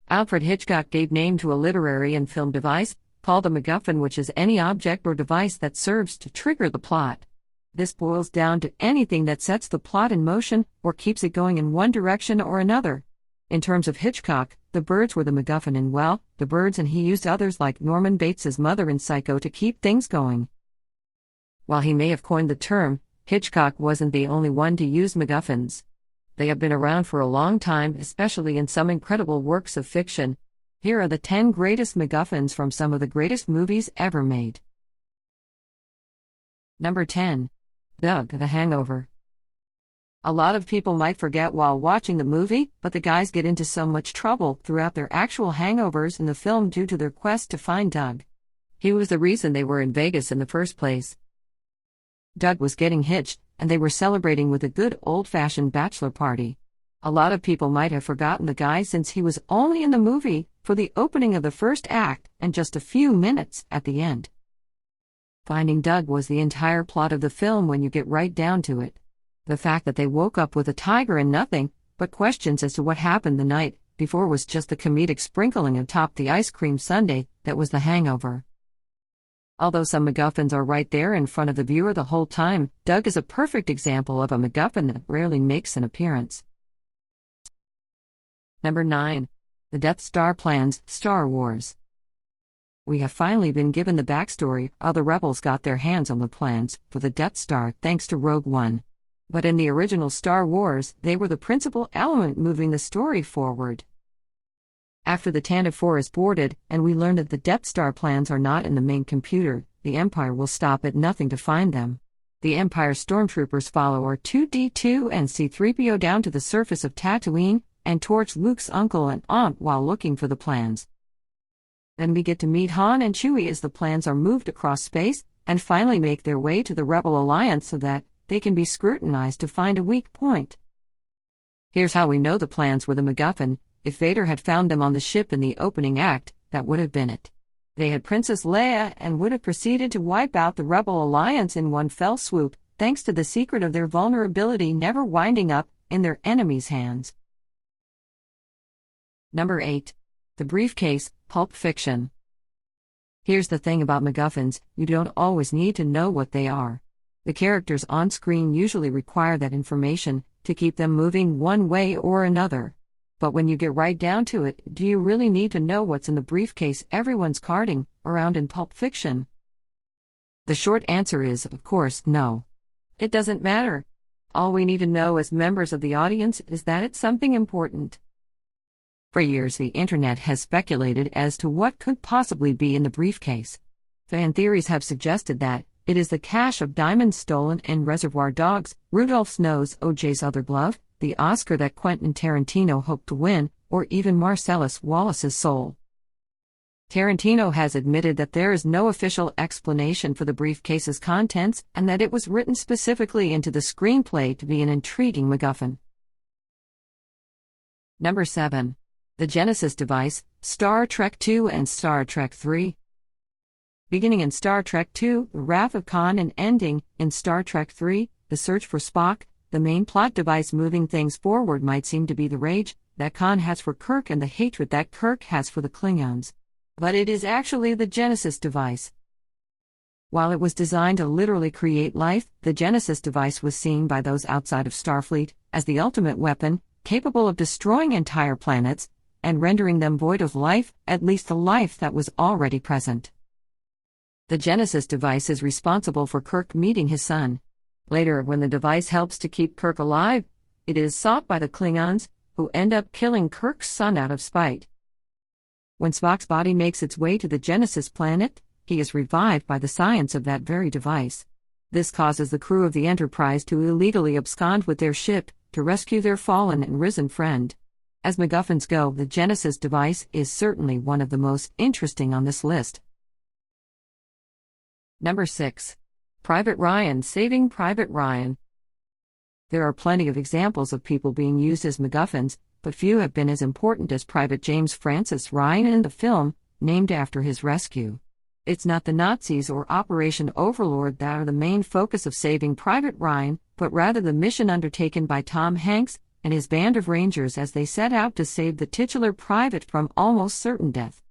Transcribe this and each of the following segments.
Alfred Hitchcock gave name to a literary and film device called a MacGuffin, which is any object or device that serves to trigger the plot. This boils down to anything that sets the plot in motion or keeps it going in one direction or another. In terms of Hitchcock, the birds were the MacGuffin in The Birds, and he used others like Norman Bates's mother in Psycho to keep things going. While he may have coined the term, Hitchcock wasn't the only one to use MacGuffins. They have been around for a long time, especially in some incredible works of fiction. Here are the 10 greatest MacGuffins from some of the greatest movies ever made. Number 10. Doug, The Hangover. A lot of people might forget while watching the movie, but the guys get into so much trouble throughout their actual hangovers in the film due to their quest to find Doug. He was the reason they were in Vegas in the first place. Doug was getting hitched, and they were celebrating with a good old-fashioned bachelor party. A lot of people might have forgotten the guy since he was only in the movie for the opening of the first act and just a few minutes at the end. Finding Doug was the entire plot of the film when you get right down to it. The fact that they woke up with a tiger and nothing but questions as to what happened the night before was just the comedic sprinkling atop the ice cream sundae that was The Hangover. Although some MacGuffins are right there in front of the viewer the whole time, Doug is a perfect example of a MacGuffin that rarely makes an appearance. Number 9. The Death Star Plans, Star Wars. We have finally been given the backstory how the rebels got their hands on the plans for the Death Star thanks to Rogue One. But in the original Star Wars, they were the principal element moving the story forward. After the Tantive 4 is boarded, and we learn that the Death Star plans are not in the main computer, the Empire will stop at nothing to find them. The Empire stormtroopers follow R2-D2 and C-3PO down to the surface of Tatooine, and torch Luke's uncle and aunt while looking for the plans. Then we get to meet Han and Chewie as the plans are moved across space, and finally make their way to the Rebel Alliance so that they can be scrutinized to find a weak point. Here's how we know the plans were the MacGuffin. If Vader had found them on the ship in the opening act, that would have been it. They had Princess Leia and would have proceeded to wipe out the Rebel Alliance in one fell swoop, thanks to the secret of their vulnerability never winding up in their enemies' hands. Number 8. The Briefcase, Pulp Fiction. Here's the thing about MacGuffins, you don't always need to know what they are. The characters on screen usually require that information to keep them moving one way or another. But when you get right down to it, do you really need to know what's in the briefcase everyone's carting around in Pulp Fiction? The short answer is, of course, no. It doesn't matter. All we need to know as members of the audience is that it's something important. For years, the internet has speculated as to what could possibly be in the briefcase. Fan theories have suggested that it is the cache of diamonds stolen in Reservoir Dogs, Rudolph's nose, O.J.'s other glove, the Oscar that Quentin Tarantino hoped to win, or even Marcellus Wallace's soul. Tarantino has admitted that there is no official explanation for the briefcase's contents and that it was written specifically into the screenplay to be an intriguing MacGuffin. Number 7. The Genesis Device, Star Trek II and Star Trek III. Beginning in Star Trek II, The Wrath of Khan, and ending in Star Trek III, The Search for Spock, the main plot device moving things forward might seem to be the rage that Khan has for Kirk and the hatred that Kirk has for the Klingons. But it is actually the Genesis device. While it was designed to literally create life, the Genesis device was seen by those outside of Starfleet as the ultimate weapon, capable of destroying entire planets and rendering them void of life, at least the life that was already present. The Genesis device is responsible for Kirk meeting his son. Later, when the device helps to keep Kirk alive, it is sought by the Klingons, who end up killing Kirk's son out of spite. When Spock's body makes its way to the Genesis planet, he is revived by the science of that very device. This causes the crew of the Enterprise to illegally abscond with their ship to rescue their fallen and risen friend. As MacGuffins go, the Genesis device is certainly one of the most interesting on this list. Number 6. Private Ryan, Saving Private Ryan. There are plenty of examples of people being used as MacGuffins, but few have been as important as Private James Francis Ryan in the film, named after his rescue. It's not the Nazis or Operation Overlord that are the main focus of Saving Private Ryan, but rather the mission undertaken by Tom Hanks and his band of rangers as they set out to save the titular private from almost certain death.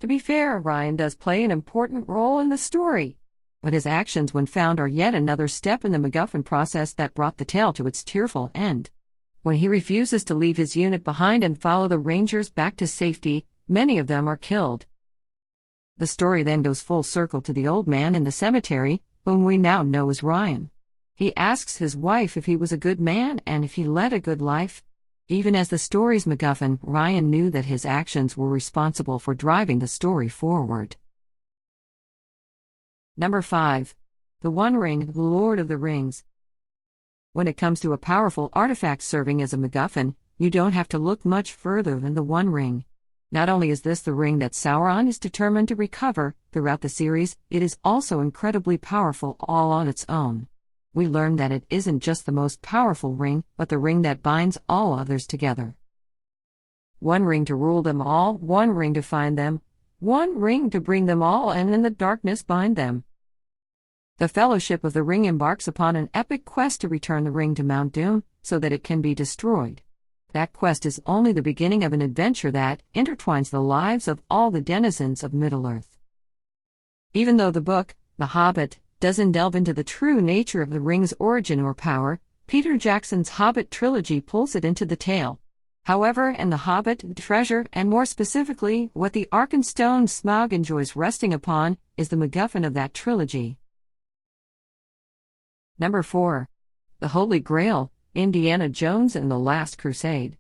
To be fair, Ryan does play an important role in the story, but his actions when found are yet another step in the MacGuffin process that brought the tale to its tearful end. When he refuses to leave his unit behind and follow the Rangers back to safety, many of them are killed. The story then goes full circle to the old man in the cemetery, whom we now know as Ryan. He asks his wife if he was a good man and if he led a good life. Even as the story's MacGuffin, Ryan knew that his actions were responsible for driving the story forward. Number 5. The One Ring, The Lord of the Rings. When it comes to a powerful artifact serving as a MacGuffin, you don't have to look much further than the One Ring. Not only is this the ring that Sauron is determined to recover throughout the series, it is also incredibly powerful all on its own. We learn that it isn't just the most powerful ring, but the ring that binds all others together. One ring to rule them all, one ring to find them, one ring to bring them all and in the darkness bind them. The Fellowship of the Ring embarks upon an epic quest to return the ring to Mount Doom so that it can be destroyed. That quest is only the beginning of an adventure that intertwines the lives of all the denizens of Middle-earth. Even though the book, The Hobbit, doesn't delve into the true nature of the ring's origin or power, Peter Jackson's Hobbit trilogy pulls it into the tale. However, in The Hobbit, the treasure, and more specifically, what the Arkenstone Smaug enjoys resting upon, is the MacGuffin of that trilogy. Number 4. The Holy Grail, Indiana Jones and the Last Crusade.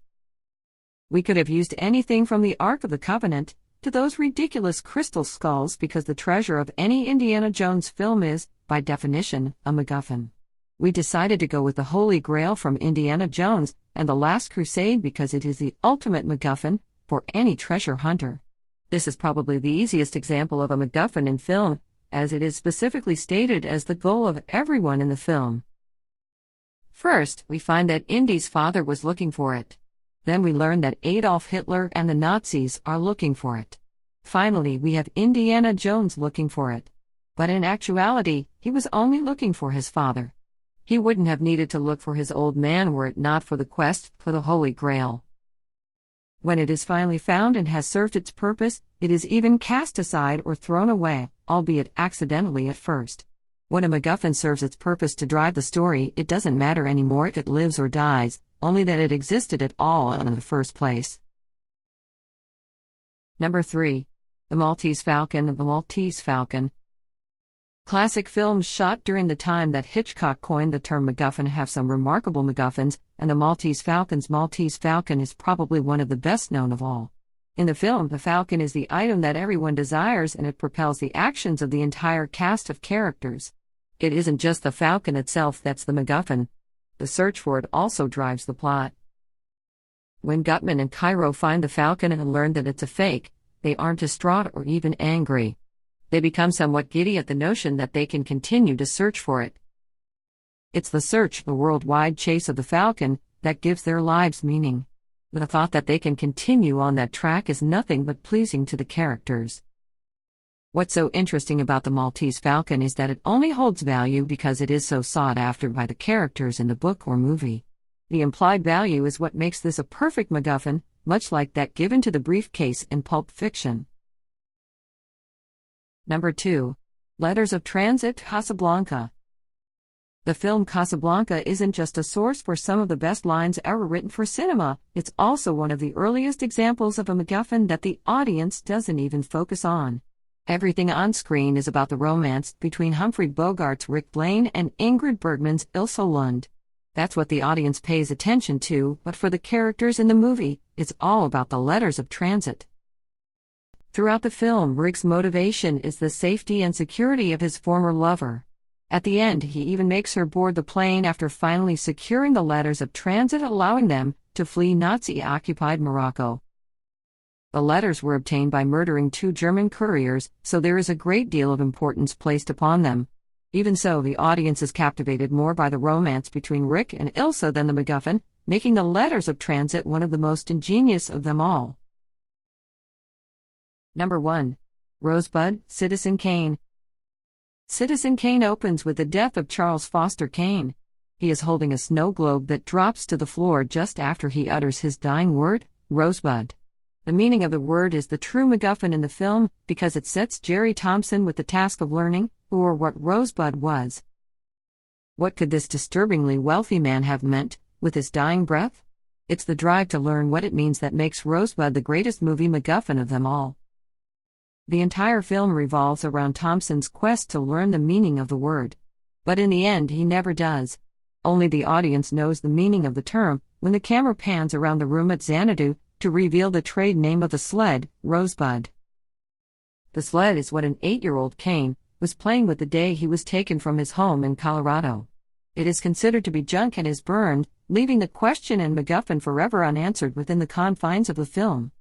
We could have used anything from the Ark of the Covenant to those ridiculous crystal skulls because the treasure of any Indiana Jones film is, by definition, a MacGuffin. We decided to go with the Holy Grail from Indiana Jones and the Last Crusade because it is the ultimate MacGuffin for any treasure hunter. This is probably the easiest example of a MacGuffin in film, as it is specifically stated as the goal of everyone in the film. First, we find that Indy's father was looking for it. Then we learn that Adolf Hitler and the Nazis are looking for it. Finally, we have Indiana Jones looking for it. But in actuality, he was only looking for his father. He wouldn't have needed to look for his old man were it not for the quest for the Holy Grail. When it is finally found and has served its purpose, it is even cast aside or thrown away, albeit accidentally at first. When a MacGuffin serves its purpose to drive the story, it doesn't matter anymore if it lives or dies, only that it existed at all in the first place. Number 3. The Maltese Falcon. The Maltese Falcon. Classic films shot during the time that Hitchcock coined the term MacGuffin have some remarkable MacGuffins, and the Maltese Falcon's Maltese Falcon is probably one of the best known of all. In the film, the Falcon is the item that everyone desires and it propels the actions of the entire cast of characters. It isn't just the Falcon itself that's the MacGuffin. The search for it also drives the plot. When Gutman and Cairo find the Falcon and learn that it's a fake, they aren't distraught or even angry. They become somewhat giddy at the notion that they can continue to search for it. It's the search, the worldwide chase of the Falcon, that gives their lives meaning. The thought that they can continue on that track is nothing but pleasing to the characters. What's so interesting about the Maltese Falcon is that it only holds value because it is so sought after by the characters in the book or movie. The implied value is what makes this a perfect MacGuffin, much like that given to the briefcase in Pulp Fiction. Number 2. Letters of Transit. Casablanca. The film Casablanca isn't just a source for some of the best lines ever written for cinema, it's also one of the earliest examples of a MacGuffin that the audience doesn't even focus on. Everything on screen is about the romance between Humphrey Bogart's Rick Blaine and Ingrid Bergman's Ilsa Lund. That's what the audience pays attention to, but for the characters in the movie, it's all about the letters of transit. Throughout the film, Rick's motivation is the safety and security of his former lover. At the end, he even makes her board the plane after finally securing the letters of transit, allowing them to flee Nazi-occupied Morocco. The letters were obtained by murdering 2 German couriers, so there is a great deal of importance placed upon them. Even so, the audience is captivated more by the romance between Rick and Ilsa than the MacGuffin, making the letters of transit one of the most ingenious of them all. Number 1. Rosebud, Citizen Kane. Citizen Kane opens with the death of Charles Foster Kane. He is holding a snow globe that drops to the floor just after he utters his dying word, Rosebud. The meaning of the word is the true MacGuffin in the film because it sets Jerry Thompson with the task of learning who or what Rosebud was. What could this disturbingly wealthy man have meant with his dying breath? It's the drive to learn what it means that makes Rosebud the greatest movie MacGuffin of them all. The entire film revolves around Thompson's quest to learn the meaning of the word. But in the end, he never does. Only the audience knows the meaning of the term when the camera pans around the room at Xanadu to reveal the trade name of the sled, Rosebud. The sled is what an 8-year-old Kane was playing with the day he was taken from his home in Colorado. It is considered to be junk and is burned, leaving the question and MacGuffin forever unanswered within the confines of the film.